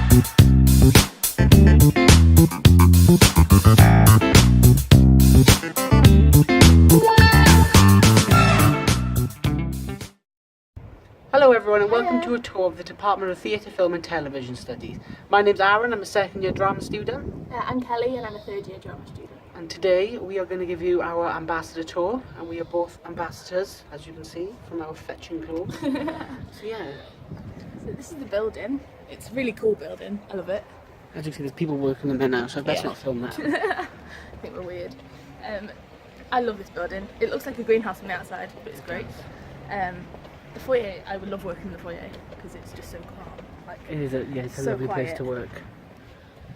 Hello everyone and welcome to a tour of the Department of Theatre, Film and Television Studies. My name's Aaron, I'm a second year drama student. I'm Kelly and I'm a third year drama student. And today we are going to give you our ambassador tour, and we are both ambassadors, as you can see, from our fetching clothes. So yeah. So this is the building. It's a really cool building, I love it. As you can see, there's people working in there now, so I best not film that. I think we're weird. I love this building. It looks like a greenhouse from the outside, but it's great. The foyer, I would love working in the foyer because it's just so calm. Like, It is it's a so lovely quiet. place to work.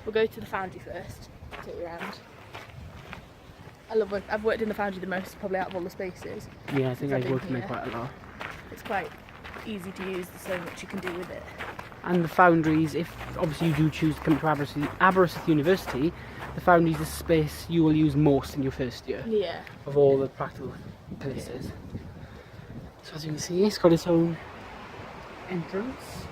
We'll go to the foundry first, take you around. I love work. I've worked in the foundry the most, probably out of all the spaces. Yeah, I think I've I've been worked in there here. quite a lot. It's quite easy to use, there's so much you can do with it. And the foundries, if obviously you do choose to come to Aberystwyth University, the foundry is the space you will use most in your first year Yeah. of all the practical places. So as you can see, it's got its own entrance.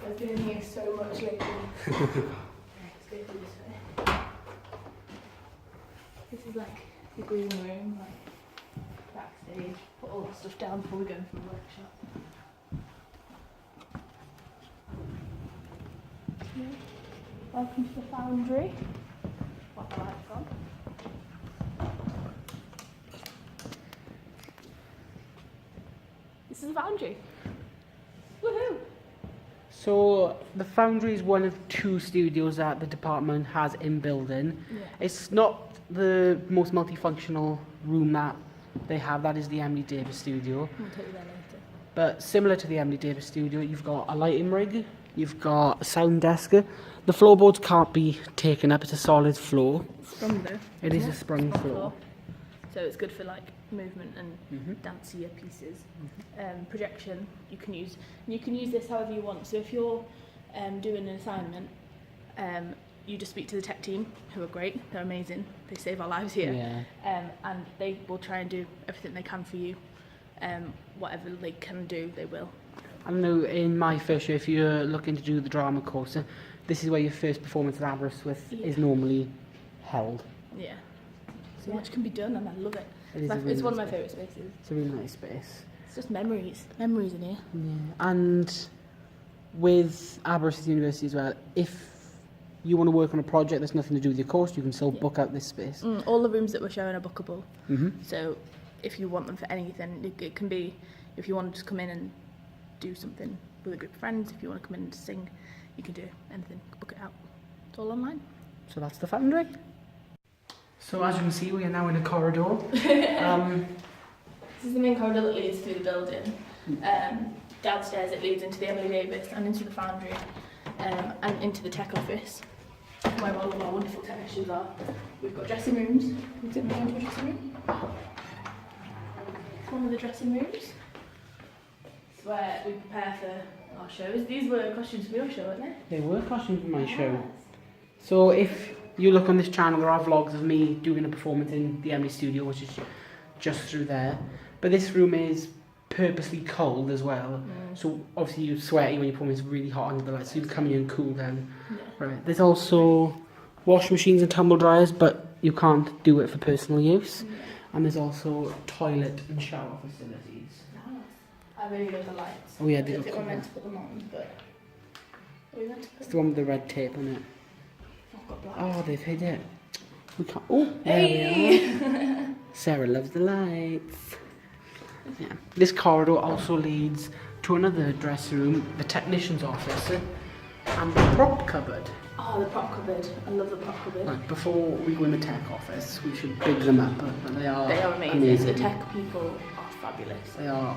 I've been in here so much lately. Let's go through this way. This is like the green room, like backstage. Put all the stuff down before we go into the workshop. Yeah. Welcome to the foundry. Got the lights on. This is the foundry. Woohoo! So the foundry is one of two studios that the department has in building. Yeah. It's not the most multifunctional room that they have, that is the Emily Davis studio. We'll take you there later. But similar to the Emily Davis studio, you've got a lighting rig, you've got a sound desk. The floorboards can't be taken up, it's a solid floor. Sprung though. It is isn't a sprung floor. So it's good for like movement and dancier pieces. Projection you can use this however you want. So if you're doing an assignment, you just speak to the tech team, who are great, they're amazing, they save our lives here. Yeah. And they will try and do everything they can for you. Whatever they can do, they will. I know in my first year, if you're looking to do the drama course, this is where your first performance at Aberystwyth is normally held. Yeah. So much can be done and I love it. It It's one of my favourite spaces. It's a really nice space. It's just memories in here. Yeah. And with Aberystwyth University as well, if you want to work on a project that's nothing to do with your course, you can still book out this space. All the rooms that we're showing are bookable. Mm-hmm. So if you want them for anything, it can be, if you want to just come in and do something with a group of friends, if you want to come in and sing, you can do anything, book it out. It's all online. So that's the foundry. So as you can see, we are now in a corridor. This is the main corridor that leads through the building. Downstairs it leads into the Emily Davis and into the foundry and into the tech office, where all of our wonderful technicians are. We've got dressing rooms. Can you take me into a dressing room? It's one of the dressing rooms. It's where we prepare for our shows. These were costumes for your show, weren't they? They were costumes for my show. So if you look on this channel, there are vlogs of me doing a performance in the Emily studio, which is just through there. But this room is purposely cold as well. So obviously you're sweaty when you perform, it's really hot under the lights, so you come in and cool down. Yeah. Right. There's also wash machines and tumble dryers, but you can't do it for personal use. Yeah. And there's also toilet and shower facilities. Nice. I really love the lights. Oh yeah, I they don't look think cool. we're meant to put them on, but are we meant to put It's the one with the red tape on it. I've got black. Oh, they've hid it. We can't. Oh, there we are. Sarah loves the lights. Yeah. This corridor also leads to another dressing room, the technician's office, and the prop cupboard. Oh, the prop cupboard. I love the prop cupboard. Right, before we go in the tech office, we should big them up, but they are amazing. The tech people are fabulous. They are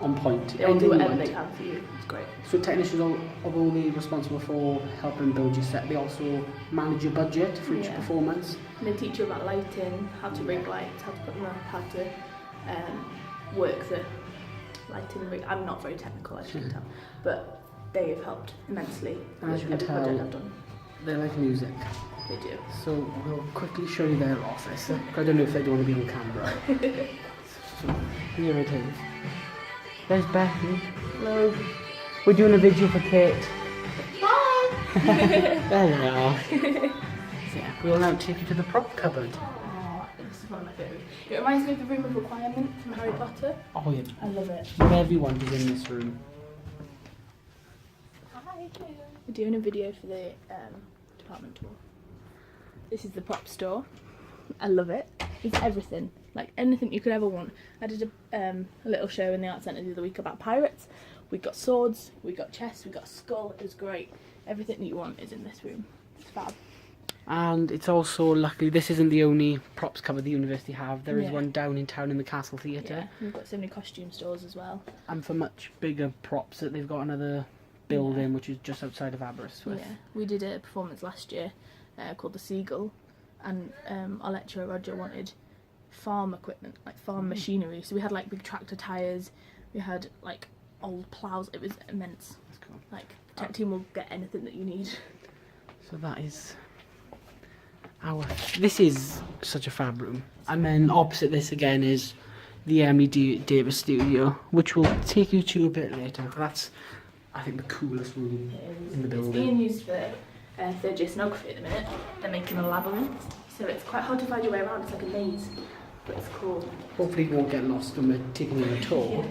on point. They'll do whatever they can for you. It's great. So technicians are only responsible for helping build your set. They also manage your budget for each performance. And they teach you about lighting, how to rig lights, how to put them up, how to work the lighting rig. I'm not very technical, as you can tell, but they have helped immensely And as with you every can project tell, I've done. they like music. They do. So we'll quickly show you their office. I don't know if they don't want to be on camera. So here it is. There's Becky. Hello. We're doing a video for Kate. Hi. There we are. So yeah, we'll now take you to the prop cupboard. Oh, this is one of my favourites. It reminds me of the Room of Requirement from Harry Potter. Oh yeah. I love it. Everyone is in this room. Hi. We're doing a video for the department tour. This is the prop store. I love it. It's everything, like anything you could ever want. I did a little show in the Art Centre the other week about pirates. We got swords, we got chests, we got a skull. It was great. Everything that you want is in this room. It's fab. And it's also, luckily, this isn't the only props cupboard the university have. There is one down in town in the Castle Theatre. Yeah, we've got so many costume stores as well. And for much bigger props, that they've got another building which is just outside of Aberystwyth. Yeah, we did a performance last year called The Seagull, and our lecturer Roger wanted farm equipment, like farm machinery. So we had like big tractor tyres, we had like old ploughs. It was immense. That's cool. Like the tech team will get anything that you need. So that is this is such a fab room. And then opposite this again is the Emily Davis studio, which we'll take you to a bit later. That's, I think, the coolest room in the building. It's being used for third year sonography at the minute. They're making a labyrinth, so it's quite hard to find your way around. It's like a maze, but it's cool. Hopefully you won't get lost when we're taking you on a tour.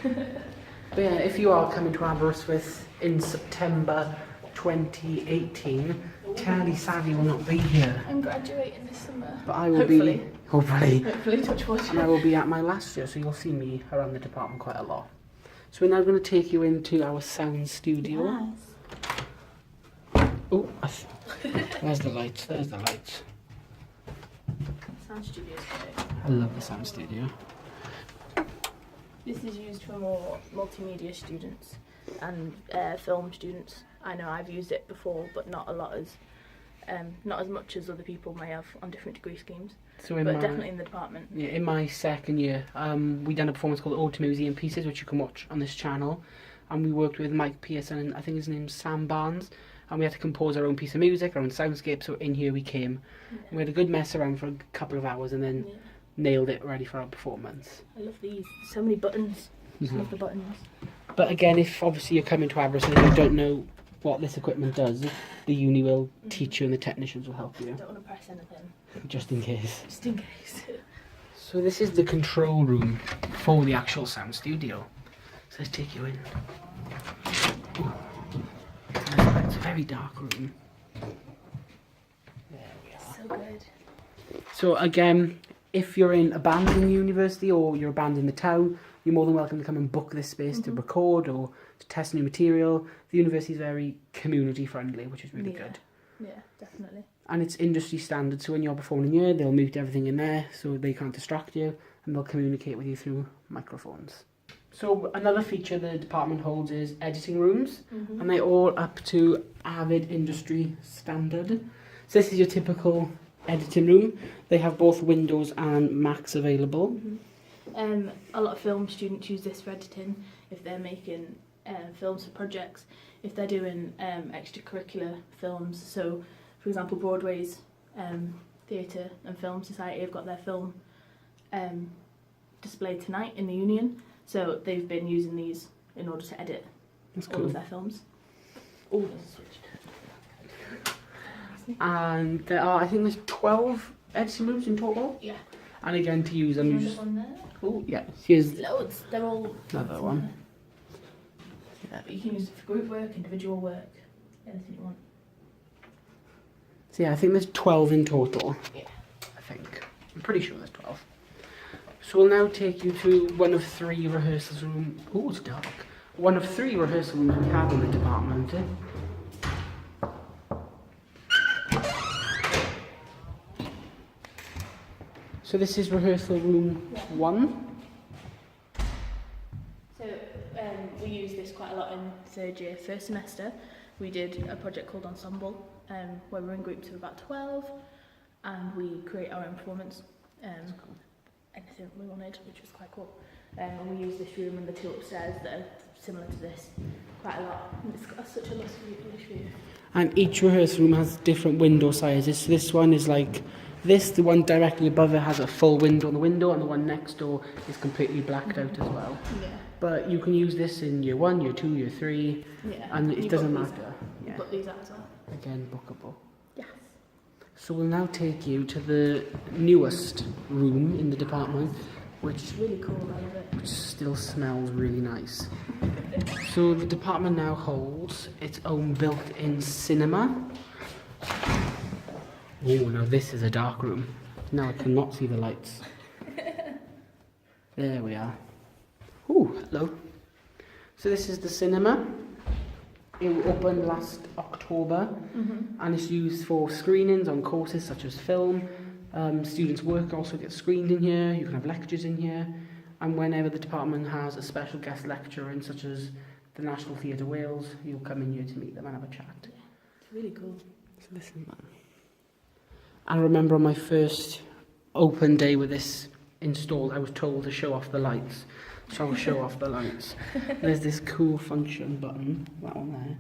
But yeah, if you are coming to Aberystwyth in September 2018, Kelly sadly will not be here. I'm graduating this summer. But I will be, hopefully, touch wood. and I will be at my last year, so you'll see me around the department quite a lot. So we're now going to take you into our sound studio. Yes. Oh, there's the lights, there's the lights. Sound studio's great. I love the sound studio. This is used for more multimedia students and film students. I know I've used it before, but not as much as other people may have on different degree schemes. So but definitely in the department. Yeah, in my second year, we done a performance called Ode to Museum Pieces, which you can watch on this channel. And we worked with Mike Pearson and I think his name's Sam Barnes. And we had to compose our own piece of music, our own soundscape. So in here we came. Yeah. We had a good mess around for a couple of hours and then nailed it ready for our performance. I love these. So many buttons. Just love the buttons. But again, if obviously you're coming to Aberystwyth and you don't know what this equipment does, the uni will teach you and the technicians will help you. Don't want to press anything. Just in case. Just in case. So this is the control room for the actual sound studio. So let's take you in. Ooh. It's a very dark room. There we are. So good. So again, if you're in a band in the university or you're a band in the town, you're more than welcome to come and book this space to record or to test new material. The university is very community friendly, which is really good. Yeah, definitely. And it's industry standard, so when you're performing here, they'll mute everything in there so they can't distract you, and they'll communicate with you through microphones. So another feature the department holds is editing rooms, and they're all up to Avid industry standard. So this is your typical editing room. They have both Windows and Macs available. A lot of film students use this for editing if they're making films for projects, if they're doing extracurricular films. So, for example, Broadway's Theatre and Film Society have got their film displayed tonight in the Union. So they've been using these in order to edit all of their films. Oh, there's switched. And there are, I think there's 12 editing rooms in total. Yeah. And again, to use them, you just... One there. Oh, yeah. Here's Loads. They're all... another one. Yeah. But you can use it for group work, individual work, anything you want. So yeah, I think there's 12 in total. Yeah. I think. I'm pretty sure there's 12. So we'll now take you to one of 3 rehearsal rooms. Oh, it's dark. One of 3 rehearsal rooms we have in the department. So this is rehearsal room 1. So we use this quite a lot in third year, first semester. We did a project called Ensemble, where we're in groups of about 12, and we create our own performance. Anything we wanted, which was quite cool. We use this room and the 2 upstairs that are similar to this quite a lot. And it's got such a lovely view. And each rehearsal room has different window sizes. So this one is like this, the one directly above it has a full window on the window, and the one next door is completely blacked out as well. Yeah. But you can use this in year 1, year 2, year 3, and it doesn't matter. You put these out as well. Again, bookable. Yes. So we'll now take you to the newest room in the department, which It's really cool, I love it. which still smells really nice. So the department now holds its own built-in cinema. Oh, now this is a dark room. Now I cannot see the lights. There we are. Oh, hello. So this is the cinema. It opened last October, and it's used for screenings on courses such as film. Students' work also gets screened in here. You can have lectures in here, and whenever the department has a special guest lecturer in, such as the National Theatre Wales, you'll come in here to meet them and have a chat. Yeah, it's really cool. So this is mine. I remember on my first open day with this installed, I was told to show off the lights. So I'll show off the lights. There's this cool function button, that one there.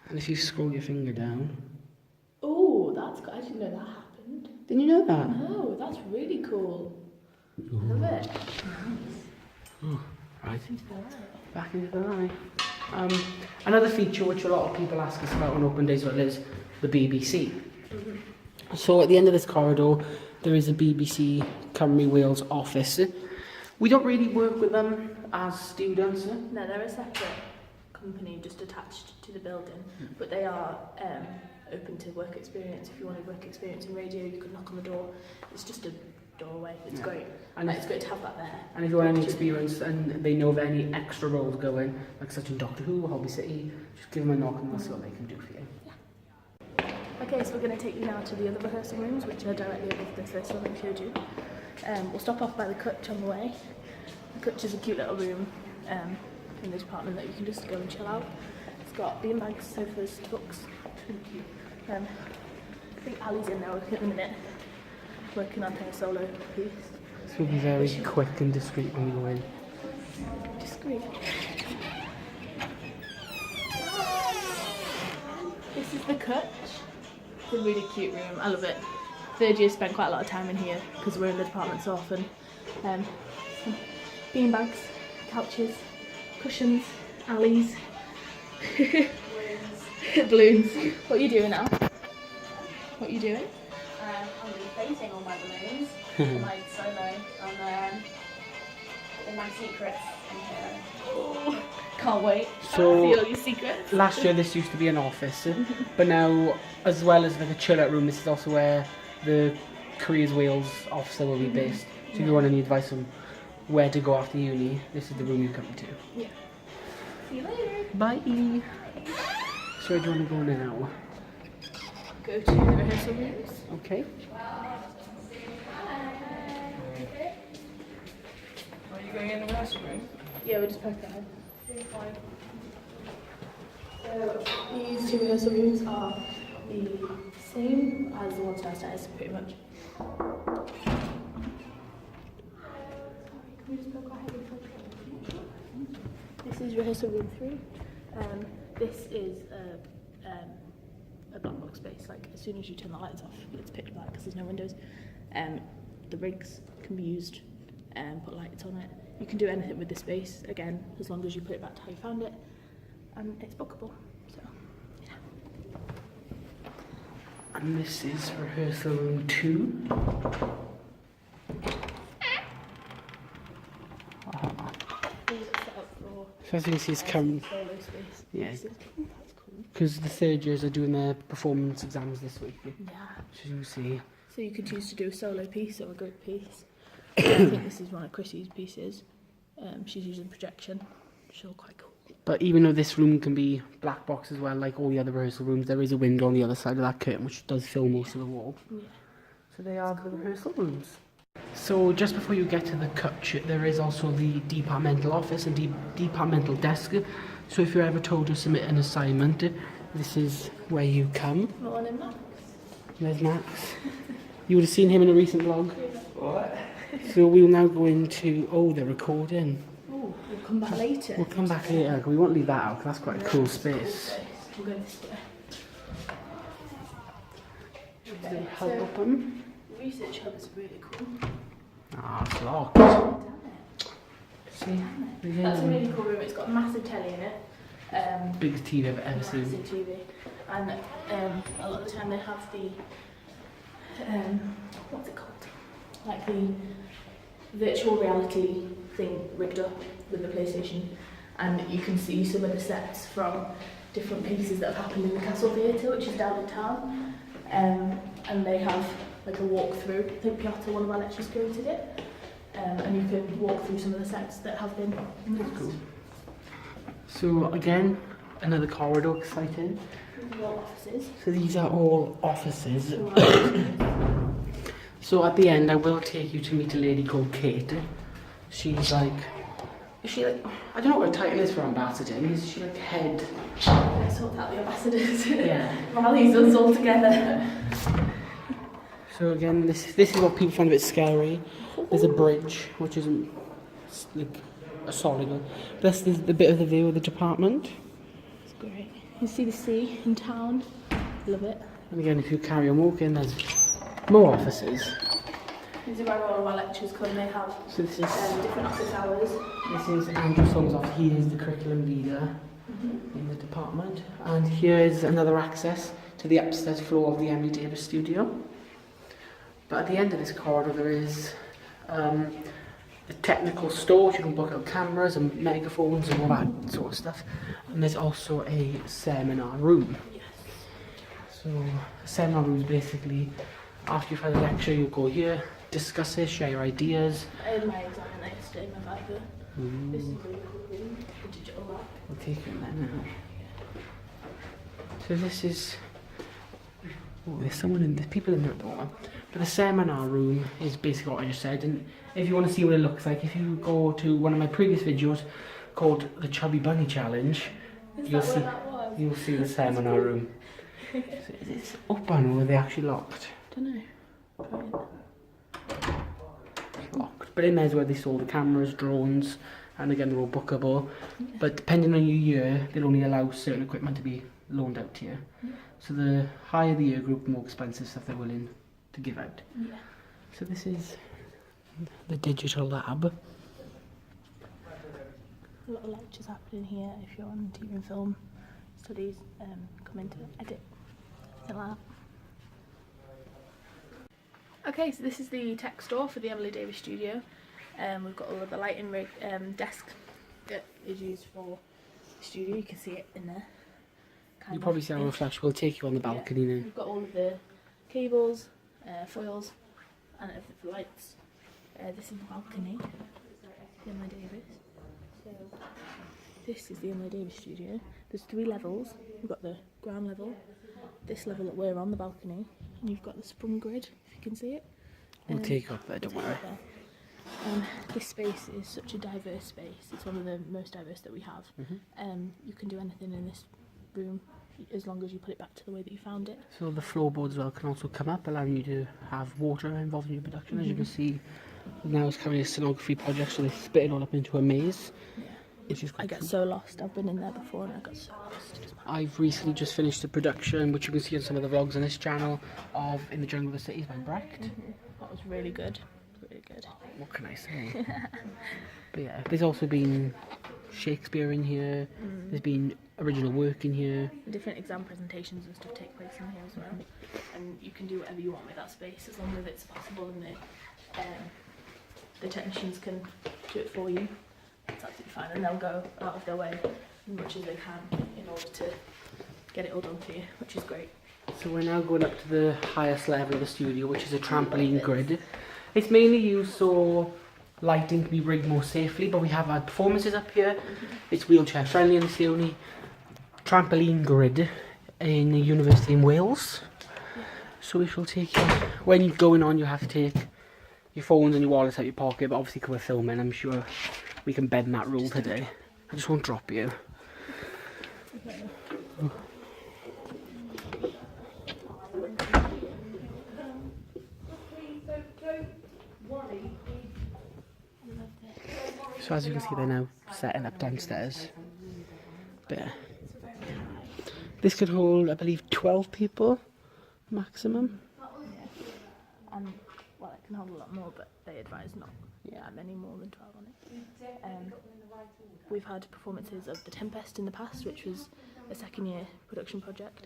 And if you scroll your finger down... Oh, that's good. I didn't know that happened. Didn't you know that? No, that's really cool. Love it. Nice. Oh, right. Back into the light. Another feature which a lot of people ask us about on open days is the BBC. So at the end of this corridor, there is a BBC Cymru Wales office. We don't really work with them as students. No, they're a separate company just attached to the building, but they are open to work experience. If you wanted work experience in radio, you could knock on the door. It's just a doorway. It's great. And it's great to have that there. And if you want any experience and they know of any extra roles going, like such in Doctor Who, Hobby City, just give them a knock and they'll see what they can do for you. Okay, so we're going to take you now to the other rehearsal rooms, which are directly above the first one I showed you. We'll stop off by the Cutch on the way. The Cutch is a cute little room in the department that you can just go and chill out. It's got beanbags, sofas, books. It's really cute. I think Ali's in there at the minute, working on her solo piece. This will be very quick and discreet when we go in. Discreet. This is the Cutch. It's a really cute room. I love it. Third year spent quite a lot of time in here because we're in the department so often. Some beanbags, couches, cushions, alleys, balloons. What are you doing now? What are you doing? I'm painting all my balloons for my solo and all my secrets in here. Oh, can't wait. So, see all your secrets. Last year this used to be an office, but now, as well as like a chill-out room, this is also where the Careers Wales officer will be based. So if you want any advice on where to go after uni, this is the room you come to. Yeah. See you later. Bye. So where do you want to go now? Go to the rehearsal rooms. Okay. Are you going in the rehearsal room? Yeah, we'll just poke ahead. So these two rehearsal rooms are the same as the ones downstairs, pretty much. Can we just poke ahead and poke ahead? This is rehearsal room 3. This is a black box space. Like as soon as you turn the lights off, it's pitch black because there's no windows. The rigs can be used and put lights on it. You can do anything with this space, again, as long as you put it back to how you found it, and it's bookable, so, yeah. And this is rehearsal room 2. So as you can see, it's come. Yeah. That's cool. Because the third years are doing their performance exams this week. Yeah. So you can see. So you could choose to do a solo piece or a group piece. I think this is one of Chrissy's pieces. She's using projection. She's all quite cool. But even though this room can be black box as well, like all the other rehearsal rooms, there is a window on the other side of that curtain which does fill most of the wall. Yeah. So they are the rehearsal rooms. So just before you get to the Cutch, there is also the departmental office and departmental desk. So if you're ever told to submit an assignment, this is where you come. Morning, Max. There's Max. You would have seen him in a recent vlog. What? So we'll now go into... Oh, they're recording. Oh, we'll come back later. We'll come back later. We won't leave that out because that's quite a cool space. We'll go this way. The help open. Research hub is really cool. Ah, it's locked. See? That's a really cool room. It's got a massive telly in it. Biggest TV I've ever seen. Massive TV. And a lot of the time they have the what's it called? Like the virtual reality thing rigged up with the PlayStation, and you can see some of the sets from different pieces that have happened in the Castle Theatre, which is down in town. And they have like a walkthrough. I think Piotr, one of our lecturers, created it. And you can walk through some of the sets that have been used. Cool. So again, another corridor, exciting. These are all offices. So these are all offices. So at the end I will take you to meet a lady called Kate. She's like, is she like, I don't know what her title is for ambassador. Is she like head? I sort out the ambassadors. Yeah. Rallies us all together. So again, this is what people find a bit scary. There's a bridge, which isn't like a solid one. This is the bit of the view of the department. It's great. You see the sea in town. Love it. And again, if you carry on walking, there's more offices. These are where all of our lectures come. They have So this is different office hours. this is Andrew Song's office. He is the curriculum leader in the department. And here is another access to the upstairs floor of the Emily Davis studio. But at the end of this corridor there is the technical store, which you can book out cameras and megaphones and all that sort of stuff. And there's also a seminar room. Yes. So a seminar room is basically, after you've had a lecture, you'll go here, discuss it, share your ideas. I had my exam yesterday, my Viva. This is really cool room, the digital lab. We'll take it then now. So this is, oh, there's people in there at the moment. But the seminar room is basically what I just said, and if you want to see what it looks like, if you go to one of my previous videos called the Chubby Bunny Challenge, you'll see the seminar room. So is it open or are they actually locked? Don't know. It's locked. But in there's where they store the cameras, drones, and again they're all bookable. But depending on your year, they'll only allow certain equipment to be loaned out to you. So the higher the year group, the more expensive stuff they're willing to give out. Yeah. So this is the digital lab. A lot of lectures happening here. If you're on TV and film studies, come into edit. Something like that. Okay, so this is the tech store for the Emily Davis studio. We've got all of the lighting rig desk that is used for the studio. You can see it in there. You probably see our reflection. We'll take you on the balcony now. We've got all of the cables, foils, and everything for lights. This is the balcony, the Emily Davis. So this is the Emily Davis studio. There's 3 levels. We've got the ground level, this level that we're on, the balcony, and you've got the sprung grid, if you can see it. We'll take you up there, don't worry. This space is such a diverse space. It's one of the most diverse that we have. You can do anything in this room as long as you put it back to the way that you found it. So the floorboards as well can also come up, allowing you to have water involved in your production. As you can see, now it's currently a scenography project, so they split it all up into a maze. Yeah. Which is I quite get cool. so lost. I've been in there before and I got so lost. I've recently just finished the production, which you can see on some of the vlogs on this channel, of In the Jungle of the Cities by Brecht. That was really good. Really good. What can I say? But yeah, there's also been Shakespeare in here, there's been original work in here. Different exam presentations and stuff take place in here as well. And you can do whatever you want with that space as long as it's possible and the technicians can do it for you. It's absolutely fine, and they'll go out of their way as much as they can in order to get it all done for you, which is great. So we're now going up to the highest level of the studio, which is a trampoline grid. It's mainly used so lighting can be rigged more safely, but we have had performances up here. It's wheelchair friendly, and it's the only trampoline grid in a university in Wales. So we shall take you, when you're going on, you have to take your phones and your wallets out of your pocket, but obviously because we're filming, I'm sure we can bend that rule today. I just won't drop you. So as you can see, they're now setting up downstairs. But yeah. This could hold, I believe, 12 people maximum. and well, it can hold a lot more, but they advise not that many more than 12 on it. We've had performances of The Tempest in the past, which was a second-year production project,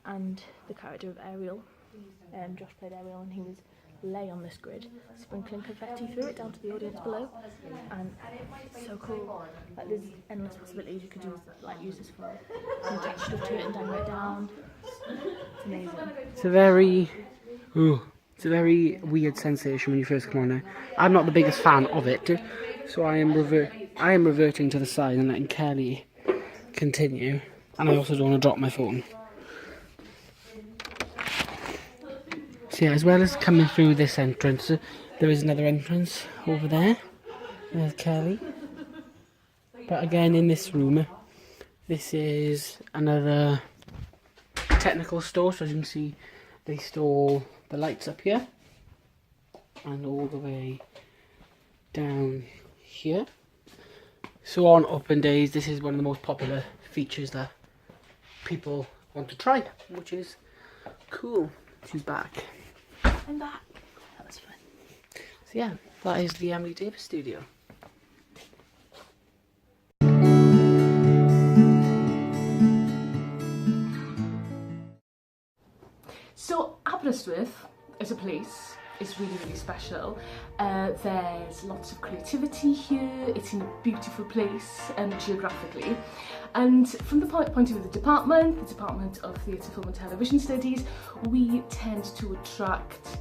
and the character of Ariel. Josh played Ariel, and he was lay on this grid, sprinkling confetti through it down to the audience below, and it's so cool. Like, there's endless possibilities you could use, like use this for. You can attach stuff to it and dangle it down. It's amazing. It's a very weird sensation when you first come on there. I'm not the biggest fan of it, so I am reverting to the side and letting Kelly continue. And I also don't want to drop my phone. So yeah, as well as coming through this entrance, there is another entrance over there. There's Kelly. But again, in this room, this is another technical store. So as you can see, they store the lights up here and all the way down here. So on open days, this is one of the most popular features that people want to try, which is cool. She's back. I'm back. That was fun. So yeah, that is the Emily Davis studio. So Aberystwyth as a place is really, really special. There's lots of creativity here. It's in a beautiful place geographically. And from the point of view of the Department of Theatre, Film and Television Studies, we tend to attract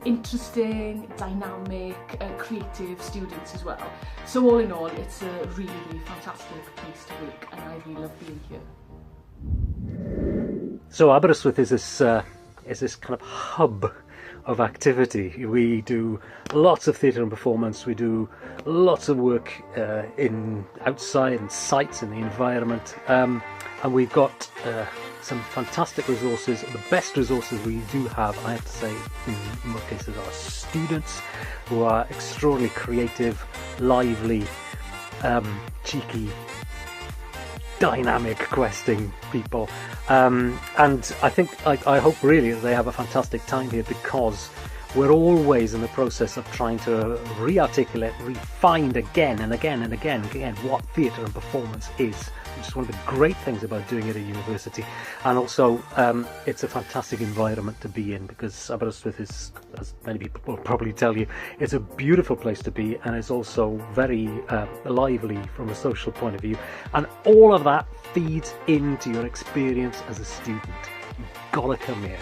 interesting, dynamic, creative students as well. So all in all, it's a really, really fantastic place to work, and I really love being here. So Aberystwyth is this kind of hub of activity. We do lots of theatre and performance. We do lots of work in outside and sites in the environment, and we've got some fantastic resources. The best resources we do have, I have to say, in most cases, are students who are extraordinarily creative, lively, cheeky, dynamic questing people, and I think I hope really that they have a fantastic time here, because we're always in the process of trying to re-articulate, refine again and again and again what theatre and performance is, which is one of the great things about doing it at university. And also it's a fantastic environment to be in, because Aberystwyth is, as many people will probably tell you, it's a beautiful place to be, and it's also very lively from a social point of view, and all of that feeds into your experience as a student. You've got to come here.